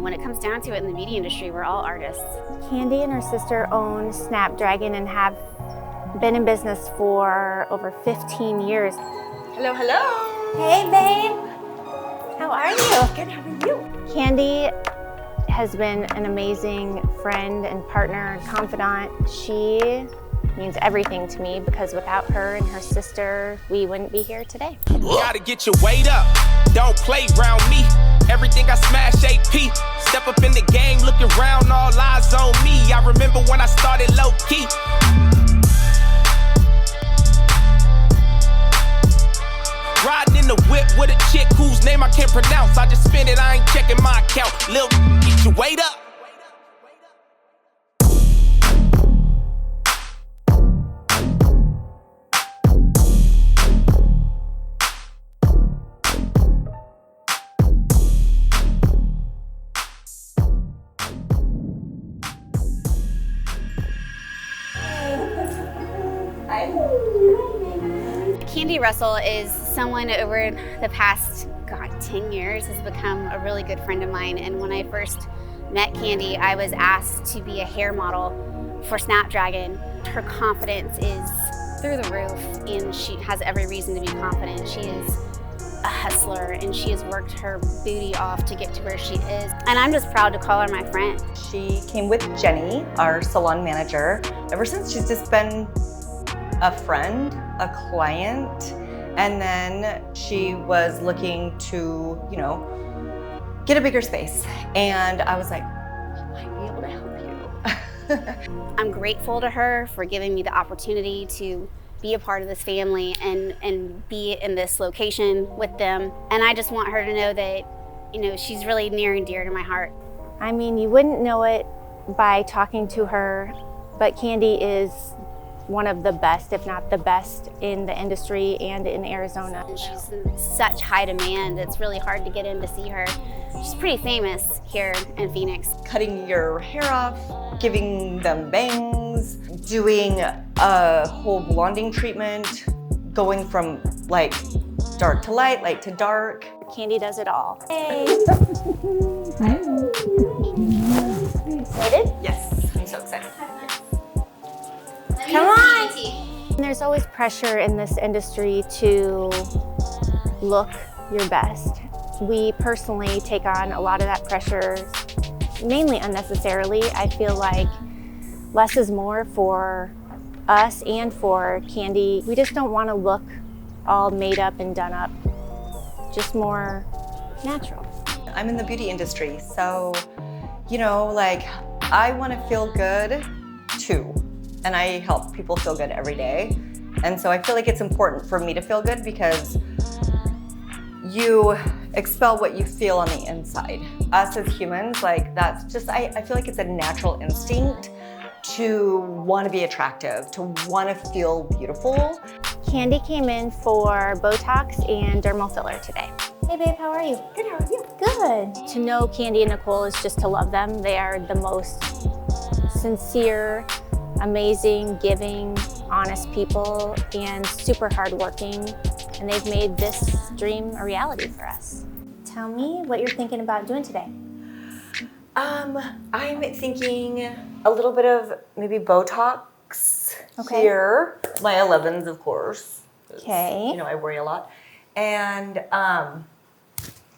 when it comes down to it in the beauty industry, we're all artists. Candy and her sister own Snapdragon and have been in business for over 15 years. Hello, hello. Hey, babe. How are you? Good, how are you? Candy has been an amazing friend and partner and confidant. She means everything to me because without her and her sister, we wouldn't be here today. Gotta get your weight up. Don't play round me. Everything I smash AP. Step up in the game, looking round, all eyes on me. I remember when I started low key. Riding in the whip with a chick whose name I can't pronounce. I just spend it, I ain't checking my account. Lil, get your weight up. Candy Russell is someone over the past, 10 years has become a really good friend of mine. And when I first met Candy, I was asked to be a hair model for Snapdragon. Her confidence is through the roof and she has every reason to be confident. She is a hustler and she has worked her booty off to get to where she is. And I'm just proud to call her my friend. She came with Jenny, our salon manager. Ever since, she's just been a friend, a client, and then she was looking to, get a bigger space. And I was like, I might be able to help you. I'm grateful to her for giving me the opportunity to be a part of this family and be in this location with them. And I just want her to know that, she's really near and dear to my heart. I mean, you wouldn't know it by talking to her, but Candy is one of the best, if not the best, in the industry and in Arizona. And she's in such high demand, it's really hard to get in to see her. She's pretty famous here in Phoenix. Cutting your hair off, giving them bangs, doing a whole blonding treatment, going from dark to light to dark. Candy does it all. Hey. Excited? Yes, I'm so excited. Come on! There's always pressure in this industry to look your best. We personally take on a lot of that pressure, mainly unnecessarily. I feel like less is more for us and for Candy. We just don't want to look all made up and done up, just more natural. I'm in the beauty industry, so, I want to feel good too. And I help people feel good every day. And so I feel like it's important for me to feel good because you expel what you feel on the inside. Us as humans, that's just, I feel like it's a natural instinct to want to be attractive, to want to feel beautiful. Candy came in for Botox and dermal filler today. Hey babe, how are you? Good, how are you? Good. To know Candy and Nicole is just to love them. They are the most sincere, amazing, giving, honest people, and super hardworking. And they've made this dream a reality for us. Tell me what you're thinking about doing today. I'm thinking a little bit of maybe Botox here. My 11s, of course. Okay. I worry a lot. And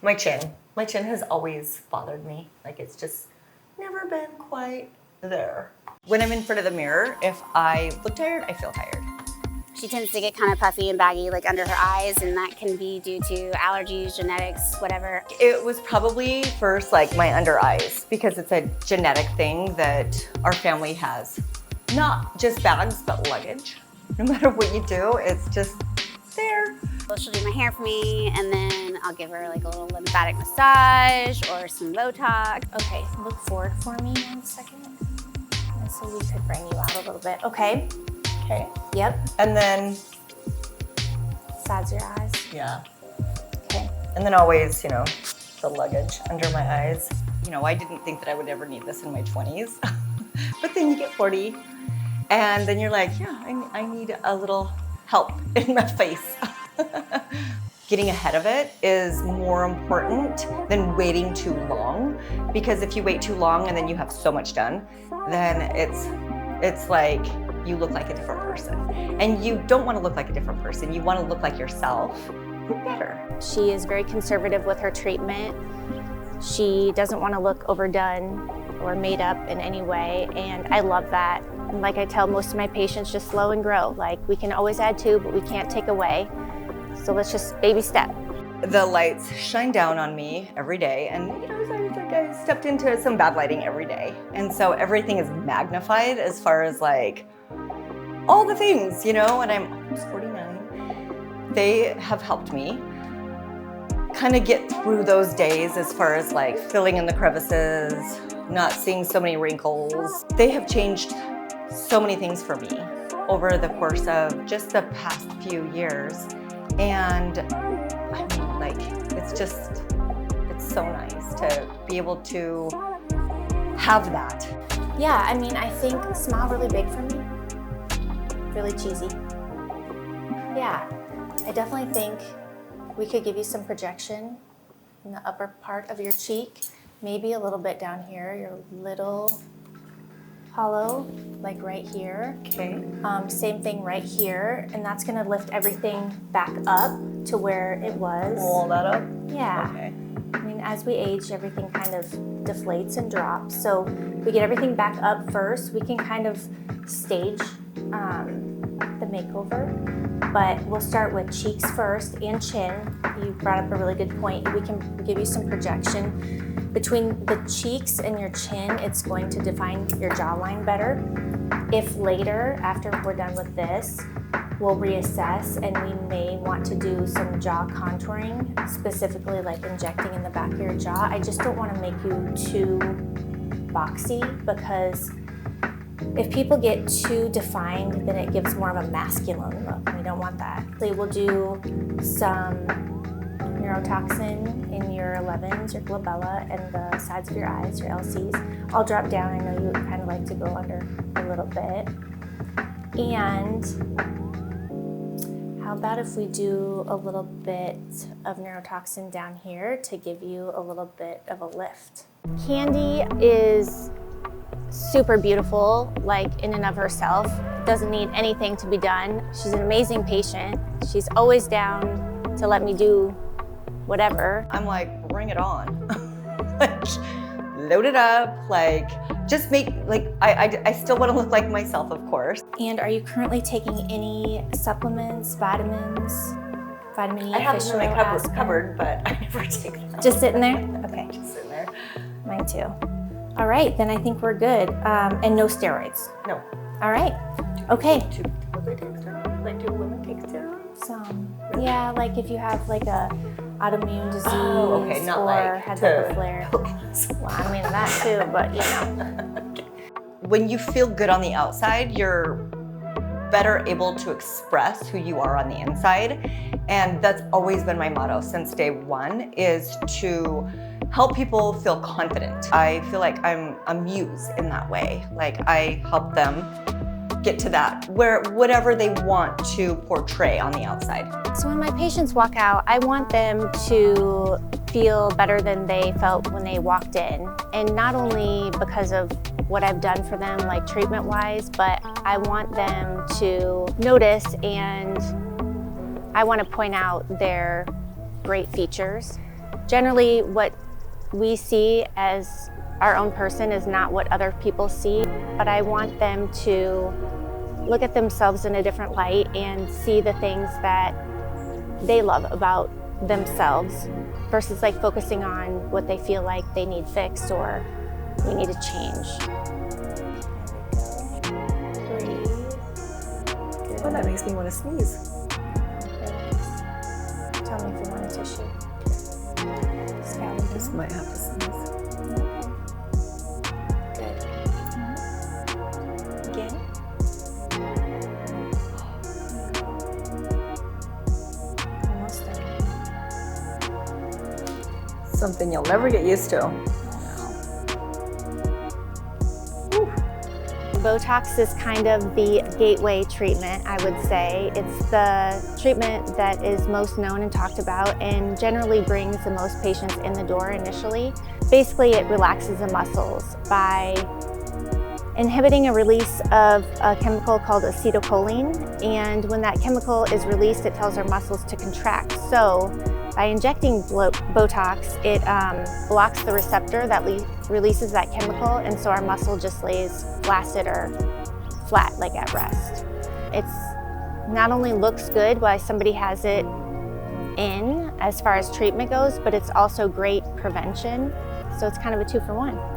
my chin. My chin has always bothered me. It's just never been quite there. When I'm in front of the mirror, if I look tired, I feel tired. She tends to get kind of puffy and baggy under her eyes, and that can be due to allergies, genetics, whatever. It was probably first my under eyes because it's a genetic thing that our family has. Not just bags, but luggage. No matter what you do, it's just there. Well, she'll do my hair for me, and then I'll give her a little lymphatic massage or some Botox. Okay, look forward for me 1 second. And so we could bring you out a little bit. Okay. Okay. Yep. And then, Sides of your eyes. yeah. Okay. And then always, the luggage under my eyes. I didn't think that I would ever need this in my 20s. But then you get 40, and then you're like, yeah, I need a little help in my face. getting ahead of it is more important than waiting too long. Because if you wait too long and then you have so much done, then it's like you look like a different person. And you don't want to look like a different person. You want to look like yourself. Look better. She is very conservative with her treatment. She doesn't want to look overdone or made up in any way, and I love that. And like I tell most of my patients, just slow and grow. Like, we can always add to, but we can't take away. So let's just baby step. The lights shine down on me every day, and I stepped into some bad lighting every day. And so everything is magnified as far as like all the things, and I'm almost 49. They have helped me kind of get through those days as far as like filling in the crevices, not seeing so many wrinkles. They have changed so many things for me over the course of just the past few years. And I mean, like, it's so nice to be able to have that. Yeah, I mean, I think smile really big for me. Really cheesy. Yeah, I definitely think we could give you some projection in the upper part of your cheek, maybe a little bit down here, your little hollow, like right here. Okay. Same thing right here, and that's gonna lift everything back up to where it was. Pull that up? Yeah. Okay. I mean, as we age, everything kind of deflates and drops. So we get everything back up first. We can kind of stage the makeover, but we'll start with cheeks first and chin. You brought up a really good point. We can give you some projection. Between the cheeks and your chin, it's going to define your jawline better. If later, after we're done with this, we'll reassess and we may want to do some jaw contouring, specifically like injecting in the back of your jaw. I just don't want to make you too boxy, because if people get too defined, then it gives more of a masculine look. We don't want that. So we'll do some neurotoxin in your 11s, your glabella, and the sides of your eyes, your LCs. I'll drop down. I know you kind of like to go under a little bit. And how about if we do a little bit of neurotoxin down here to give you a little bit of a lift? Candy is super beautiful, like in and of herself. Doesn't need anything to be done. She's an amazing patient. She's always down to let me do whatever. I'm like, bring it on. Like, load it up, like, just make, like, I still want to look like myself, of course. And are you currently taking any supplements, vitamins, vitamin E, I have fish them in oil, my aspen? cupboard, but I never take them. Just sitting there? Okay. Just sitting there. Mine too. All right, then I think we're good. And no steroids. No. All right. Okay. Do women take steroids? Some. Yeah, like if you have like a autoimmune disease okay, not or like had to- like a flare. Well, I mean that too, but you know. When you feel good on the outside, you're better able to express who you are on the inside. And that's always been my motto since day one, is to help people feel confident. I feel like I'm a muse in that way. Like, I help them get to that, where whatever they want to portray on the outside. So when my patients walk out, I want them to feel better than they felt when they walked in. And not only because of what I've done for them, like treatment-wise, but I want them to notice, and I want to point out their great features. Generally, what we see as our own person is not what other people see, but I want them to look at themselves in a different light and see the things that they love about themselves versus like focusing on what they feel like they need fixed or we need to change. Breathe. Oh, that makes me want to sneeze. Tell me if you want a tissue. Scalp. Just might have to sneeze. Good. Again. Almost done. Something you'll never get used to. Botox is kind of the gateway treatment, I would say. It's the treatment that is most known and talked about and generally brings the most patients in the door initially. Basically, it relaxes the muscles by inhibiting a release of a chemical called acetylcholine. And when that chemical is released, it tells our muscles to contract. So by injecting Botox, it blocks the receptor that releases that chemical, and so our muscle just lays flaccid or flat, like at rest. It's not only looks good while somebody has it in, as far as treatment goes, but it's also great prevention. So it's kind of a 2-for-1.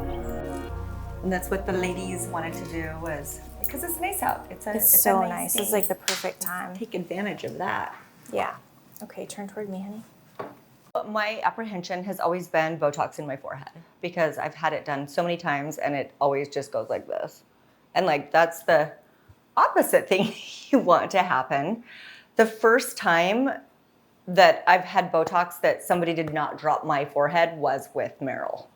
And that's what the ladies wanted to do, was because it's nice out. It's so nice. It's like the perfect time. Take advantage of that. Yeah. Okay, turn toward me, honey. My apprehension has always been Botox in my forehead because I've had it done so many times and it always just goes like this. And like, that's the opposite thing you want to happen. The first time that I've had Botox that somebody did not drop my forehead was with Merrill.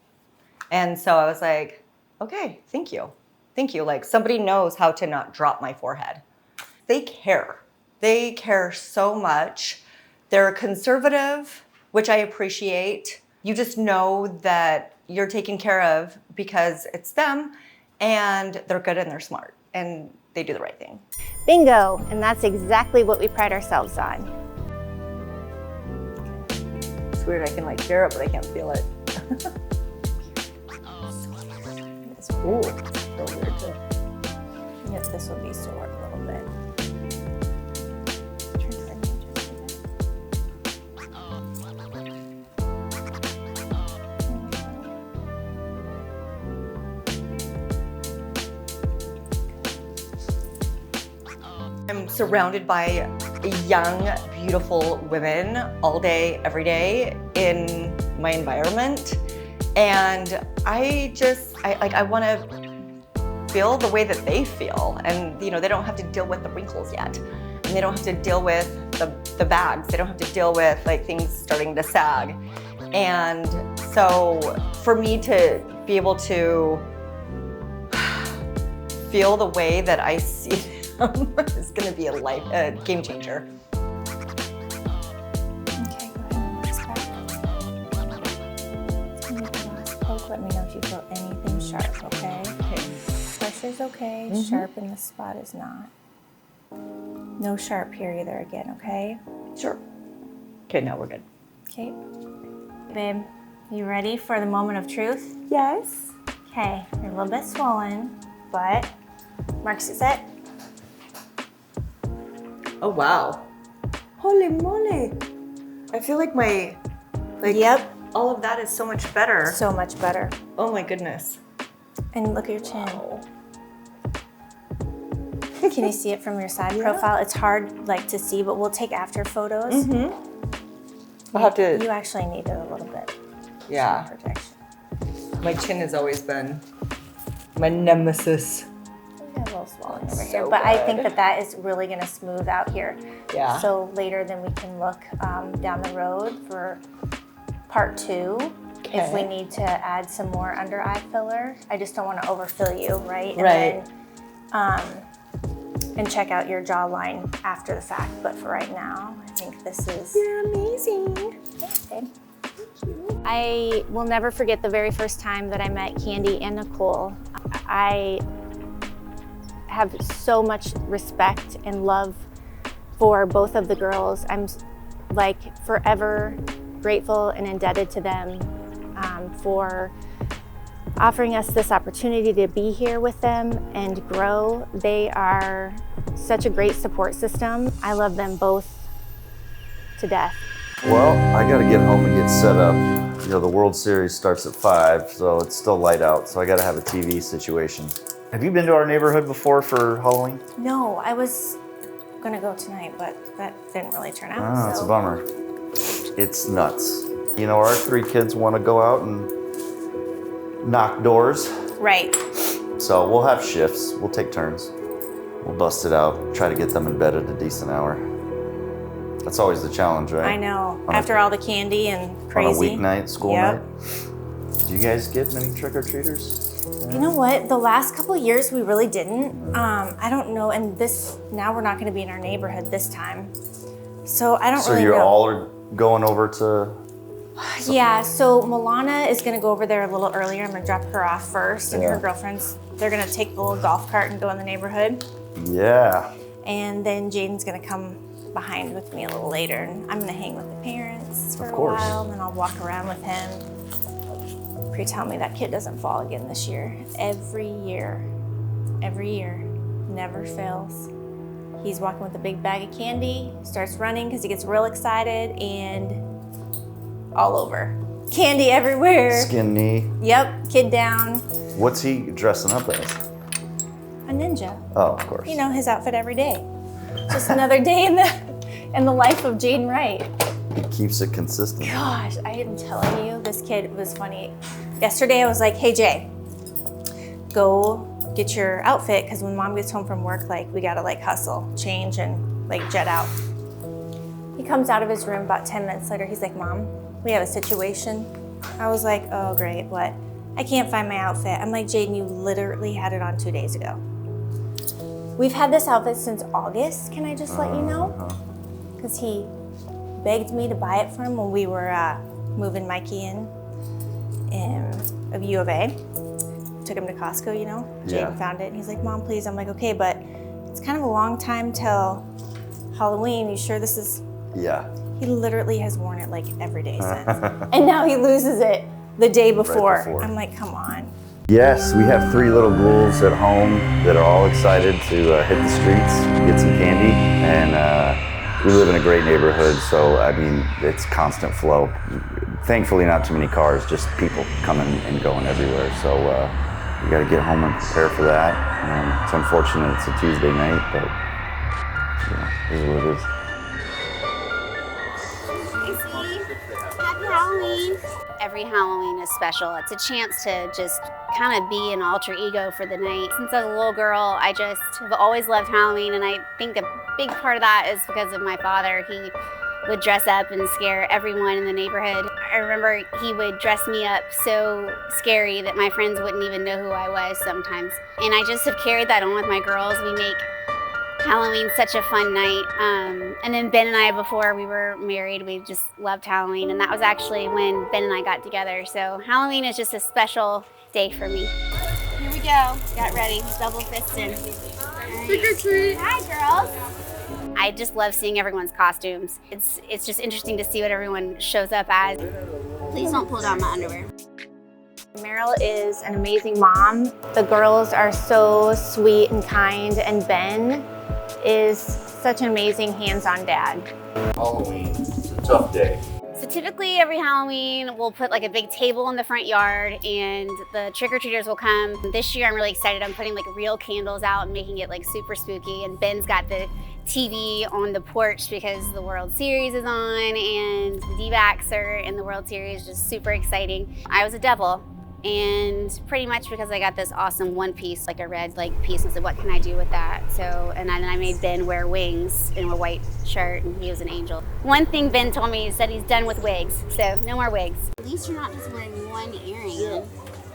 And so I was like, okay, thank you. Thank you. Like, somebody knows how to not drop my forehead. They care. They care so much. They're conservative, which I appreciate. You just know that you're taken care of because it's them and they're good and they're smart and they do the right thing. Bingo, and that's exactly what we pride ourselves on. It's weird, I can like hear it, but I can't feel it. Ooh, it's so weird too. Yes, this will be sore a little bit. I'm surrounded by young, beautiful women all day, every day in my environment. And I want to feel the way that they feel. And, you know, they don't have to deal with the wrinkles yet. And they don't have to deal with the bags. They don't have to deal with like things starting to sag. And so for me to be able to feel the way that I see them is going to be a game changer. Okay, go ahead and press back. It's going to be the last poke. Let me know if you feel anything sharp, okay? Okay. Pressure's okay, sharp in this spot is not. No sharp here either again, okay? Sure. Okay, now we're good. Okay. Babe, you ready for the moment of truth? Yes. Okay, you're a little bit swollen, but Mark's set. Oh, wow. Holy moly. I feel like Yep. all of that is so much better. So much better. Oh my goodness. And look at your chin. Wow. Can you see it from your side profile? It's hard to see, but we'll take after photos. I'll have to. You actually need it a little bit. Yeah. Some protection. My chin has always been my nemesis. We got a little swelling over So here, but I think good. that is really going to smooth out here. Yeah. So later, then we can look down the road for part 2. If we need to add some more under eye filler. I just don't want to overfill you, right? Right. And check out your jawline after the fact. But for right now, I think this is... You're amazing. Thanks, babe. I will never forget the very first time that I met Candy and Nicole. I have so much respect and love for both of the girls. I'm forever grateful and indebted to them for offering us this opportunity to be here with them and grow. They are such a great support system. I love them both to death. Well, I gotta get home and get set up. You know, the World Series starts at 5, so it's still light out, so I gotta have a TV situation. Have you been to our neighborhood before for Halloween? No, I was gonna go tonight, but that didn't really turn out. Oh, it's a bummer. It's nuts. You know, our 3 kids wanna go out and knock doors. Right. So we'll have shifts, we'll take turns. We'll bust it out, try to get them in bed at a decent hour. That's always the challenge, right? I know. After all the candy and crazy. On a weeknight, school Yep. night. Do you guys get many trick-or-treaters? You know what? The last couple years we really didn't. I don't know, and now we're not going to be in our neighborhood this time, so I don't So really you're know. all are going over to? Yeah, so Milana is going to go over there a little earlier. I'm going to drop her off first, and her girlfriends, they're going to take the little golf cart and go in the neighborhood. Yeah. And then Jaden's going to come behind with me a little later, and I'm going to hang with the parents for a course. while, and then I'll walk around with him. Pray tell me that kid doesn't fall again this year. Every year, never fails. He's walking with a big bag of candy, starts running because he gets real excited, and all over. Candy everywhere. Skin knee. Yep, kid down. What's he dressing up as? A ninja. Oh, of course. You know, his outfit every day. Just another day in the life of Jaden Wright. He keeps it consistent. Gosh, I am telling you, this kid was funny. Yesterday I was like, hey Jay, go get your outfit, because when mom gets home from work, like we gotta like hustle, change, and like jet out. He comes out of his room about 10 minutes later, he's like, Mom, we have a situation. I was like, oh great, what? I can't find my outfit. I'm like, Jaden, you literally had it on 2 days ago. We've had this outfit since August, can I just let you know? Because he begged me to buy it for him when we were moving Mikey in of U of A. Took him to Costco, you know? Jaden found it, and he's like, Mom, please. I'm like, okay, but it's kind of a long time till Halloween. You sure this is? Yeah. He literally has worn it like every day since. And now he loses it the day before. Right before. I'm like, come on. Yes, we have 3 little ghouls at home that are all excited to hit the streets, get some candy, and we live in a great neighborhood, so I mean, it's constant flow. Thankfully, not too many cars, just people coming and going everywhere, so we got to get home and prepare for that. It's unfortunate it's a Tuesday night, but it is what it is. Happy Halloween. Every Halloween is special. It's a chance to just kind of be an alter ego for the night. Since I was a little girl, I just have always loved Halloween, and I think a big part of that is because of my father. He would dress up and scare everyone in the neighborhood. I remember he would dress me up so scary that my friends wouldn't even know who I was sometimes. And I just have carried that on with my girls. We make Halloween such a fun night. And then Ben and I, before we were married, we just loved Halloween. And that was actually when Ben and I got together. So Halloween is just a special day for me. Here we go. Got ready. Double fisting. Trick or treat. Hi, girls. I just love seeing everyone's costumes. It's just interesting to see what everyone shows up as. Please don't pull down my underwear. Merrill is an amazing mom. The girls are so sweet and kind, and Ben is such an amazing hands-on dad. Halloween, it's a tough day. So typically every Halloween, we'll put like a big table in the front yard and the trick-or-treaters will come. This year I'm really excited. I'm putting like real candles out and making it like super spooky. And Ben's got the TV on the porch because the World Series is on and the D-backs are in the World Series, just super exciting. I was a devil. And pretty much because I got this awesome one piece, like a red piece, and I said, what can I do with that? So, and then I made Ben wear wings in a white shirt, and he was an angel. One thing Ben told me, he said he's done with wigs, so no more wigs. At least you're not just wearing one earring.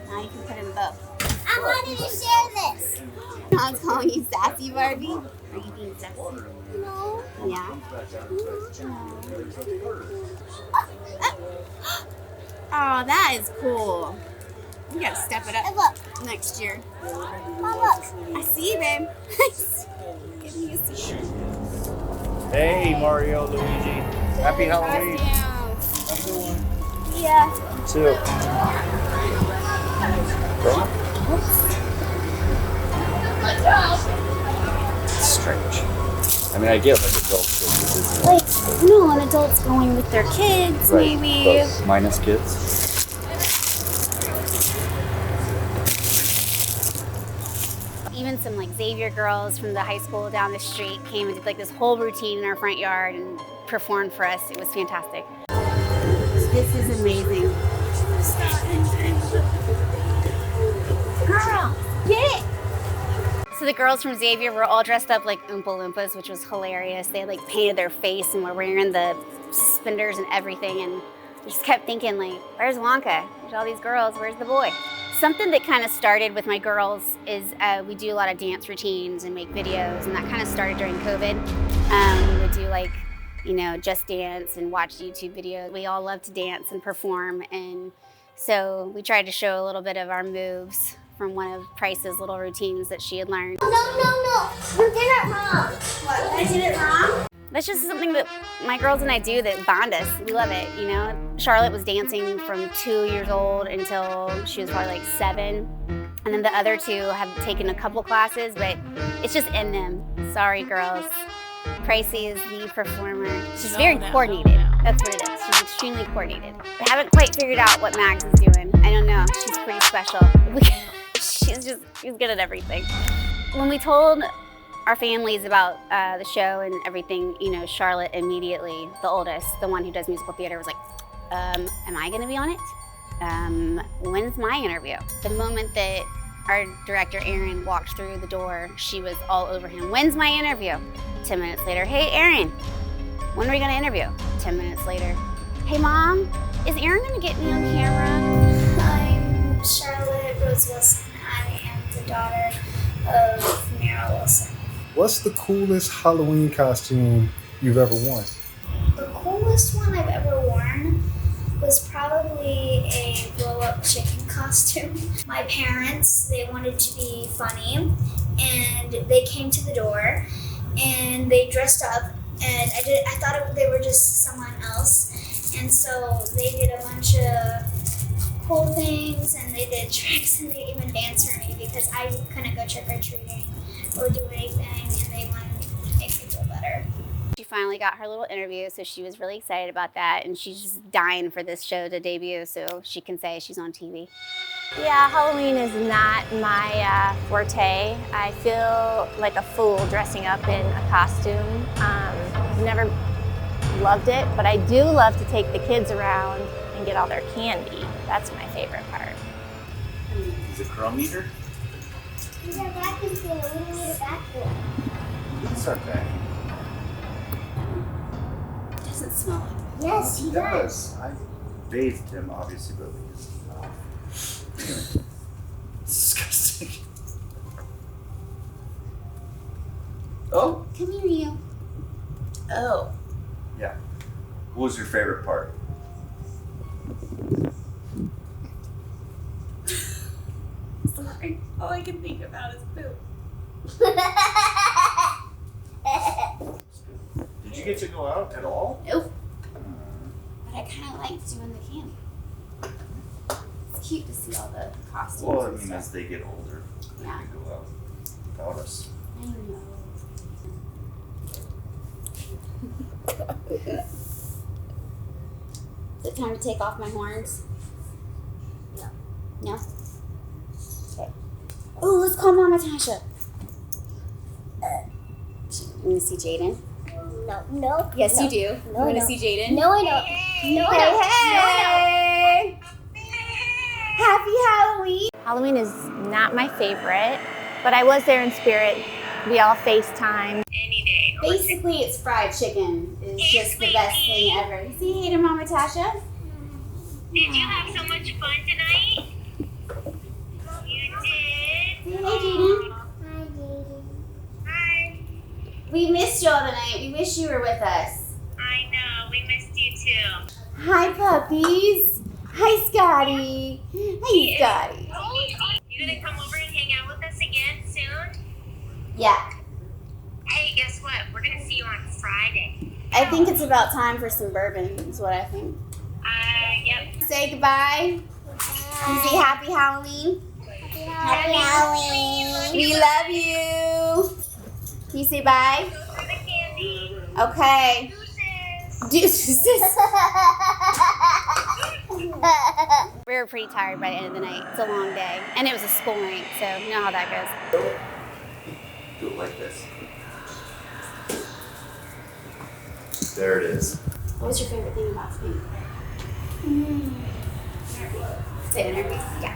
Now you can put in both. I wanted to share this. Mom's calling you sassy, Barbie? Are you being sassy? No. Yeah? Oh, that is cool. You gotta step it up next year. Look. I see you, babe. Give me a seat. Hey, Mario, Luigi. Happy Halloween. Have a good one. Yeah. You too. It's strange. I mean, I get like adults go to Disneyland. No, and adults going with their kids, Right, maybe. but minus kids. Even some like Xavier girls from the high school down the street came and did like this whole routine in our front yard and performed for us. It was fantastic. This is amazing. Girl, get it! So the girls from Xavier were all dressed up like Oompa Loompas, which was hilarious. They like painted their face and were wearing the suspenders and everything. And we just kept thinking like, where's Wonka? There's all these girls, where's the boy? Something that kind of started with my girls is we do a lot of dance routines and make videos, and that kind of started during COVID. We would do like, you know, just dance and watch YouTube videos. We all love to dance and perform, and so we tried to show a little bit of our moves from one of Price's little routines that she had learned. No, you did it wrong. What, I did it wrong? That's just something that my girls and I do that bond us. We love it, you know? Charlotte was dancing from 2 years old until she was probably like 7. And then the other 2 have taken a couple classes, but it's just in them. Sorry, girls. Pricey is the performer. She's very coordinated. That's what it is. She's extremely coordinated. I haven't quite figured out what Mags is doing. I don't know. She's pretty special. She's good at everything. When we told our families about the show and everything, you know, Charlotte immediately, the oldest, the one who does musical theater, was like, am I gonna be on it? When's my interview? The moment that our director, Aaron, walked through the door, she was all over him. When's my interview? 10 minutes later, hey, Aaron, when are we gonna interview? 10 minutes later, hey, Mom, is Aaron gonna get me on camera? I'm Charlotte Rose Wilson. I am the daughter of Merrill Wilson. What's the coolest Halloween costume you've ever worn? The coolest one I've ever worn was probably a blow-up chicken costume. My parents, they wanted to be funny, and they came to the door, and they dressed up, and I thought they were just someone else, and so they did a bunch of cool things, and they did tricks, and they even danced for me because I couldn't go trick-or-treating or do anything, and they wanted to make me feel better. She finally got her little interview, so she was really excited about that, and she's just dying for this show to debut so she can say she's on TV. Yeah, Halloween is not my forte. I feel like a fool dressing up in a costume. Never loved it, but I do love to take the kids around and get all their candy. That's my favorite part. Is it Crumb Eater? He's a vacuum cleaner. We don't need a vacuum. It's okay. Doesn't smell like Yes, he does. I bathed him, obviously, but anyway. Disgusting. Oh? Come here, you. Oh. Yeah. What was your favorite part? Sorry. All I can think about is poop. Did you get to go out at all? Nope. But I kind of liked doing the candy. It's cute to see all the costumes. Well, I and mean, stuff. as they get older, they Yeah. can go out without us. I know. Is it time to take off my horns? No. No? Okay. Oh, let's call Mama Tasha. You want to see Jaden? No. Yes, no. you do. No, you want to no. see Jaden? No, I don't. No, I don't. Hey! Happy Halloween! Halloween is not my favorite, but I was there in spirit. We all FaceTime. Any day. Basically, it's fried chicken. It's just the best thing ever. You say hey to Mama Tasha? Did you have so much fun tonight? You did? Say hey, Jaden. Hi, Daddy. Hi. We missed y'all tonight. We wish you were with us. I know, we missed you too. Hi, puppies. Hi, Scotty. Hey, Scotty. You gonna come over and hang out with us again soon? Yeah, Hey, guess what? We're gonna see you on Friday. I think it's about time for some bourbon, is what I think. Yep. Say goodbye. And say happy Halloween. Happy Halloween. We love you. Can you say bye? For the candy. Okay. Deuces. Deuces. We were pretty tired by the end of the night. It's a long day. And it was a school night, so you know how that goes. Do it like this. There it is. What was your favorite thing about Spain? The interviews. Yeah.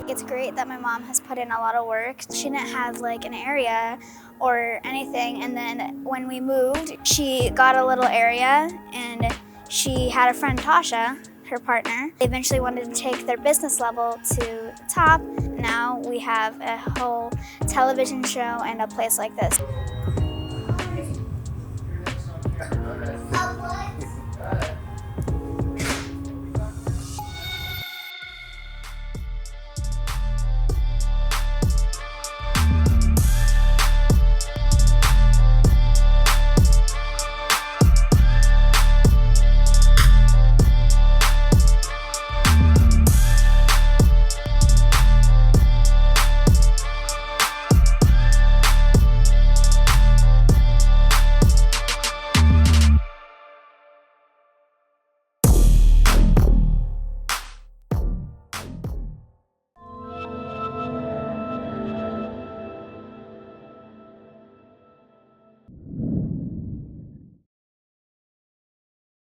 It's great that my mom has put in a lot of work. She didn't have like an area or anything, and then when we moved, she got a little area, and she had a friend, Tasha, her partner. They eventually wanted to take their business level to the top. Now we have a whole television show and a place like this.